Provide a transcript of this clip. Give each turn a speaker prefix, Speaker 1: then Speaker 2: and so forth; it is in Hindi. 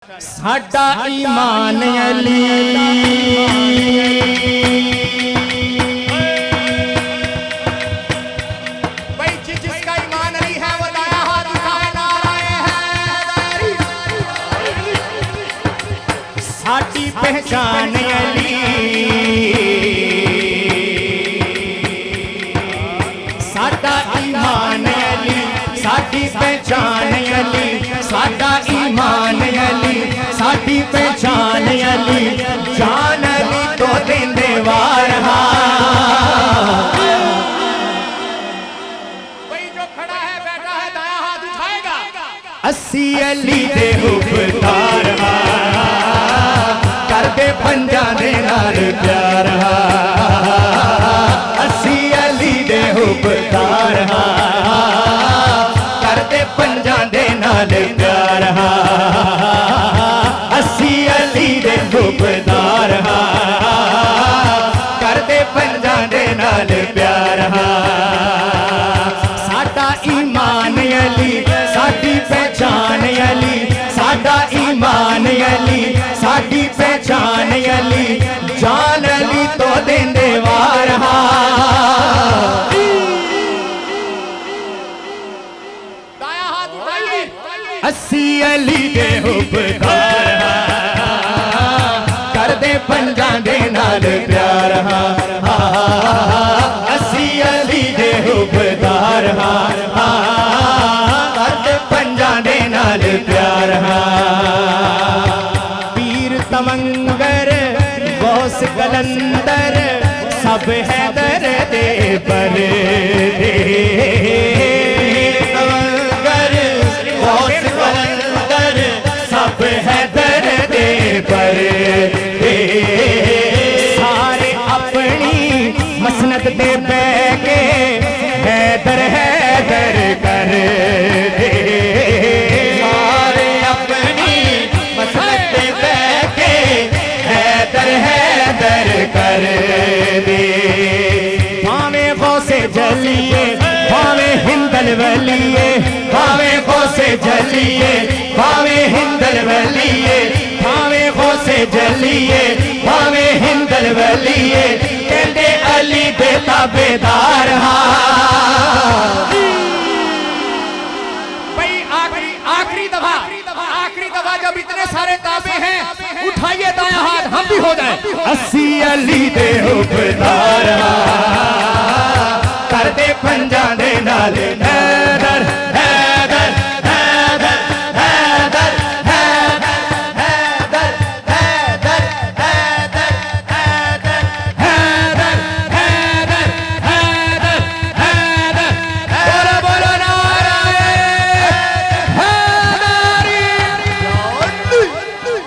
Speaker 1: साडा ईमान अली भाई, जिसका ईमान अली है वो दाया हाथ उठाए नाराए हैदरी। साडी पहचान अली, साडा ईमान अली, साडी पहचान अली, साडा ईमान अली, साडी पहचान अली, जान अली तो देंदे वार। भाई जो खड़ा है बैठा है दाया हाथ उठाएगा। अस्सी अली दे हुबदार कर दे पंजा दे नाल प्यार। अस्सी अली दे हुबदार कर दे पंजा दे नाल प्यार। अस्सी अली दे हुबदार कर दे पंजा दे नाल प्यार। साडा ईमान अली, साडी पहचान अली, साडा ईमान अली, साडी पहचान अली, जान अली तो देंदे वार। दाया हाथ उठाइए। अस्सी अली दे हुबदार कर दे पंजा दे नाल प्यार। अस्सी अली दे हुबदार कर दे पंजा दे नाल प्यार। पीर तमंगर गौस कलंदर सब हैदर दे पर। तमंगर गौस कलंदर सब हैदर दे पर। सारे अपनी मसनद दे बैके हैदर हैदर कर दे। सारे अपनी मसनद दे बैके हैदर हैदर कर दे। भावे गौसे जलिए भावे हिंदल वलिए, भावे गौसे जलिए भावे हिंदल वलिए, भावे गौसे जलिए भावे हिंदल वलिए, कहते अली दे ताबेदार। भाई आखिरी दफा जब इतने सारे ताबे हैं उठाइए दाया हाथ, हम भी हो जाए। अस्सी अली दे हुबदार कर दे पंजा दे नाल।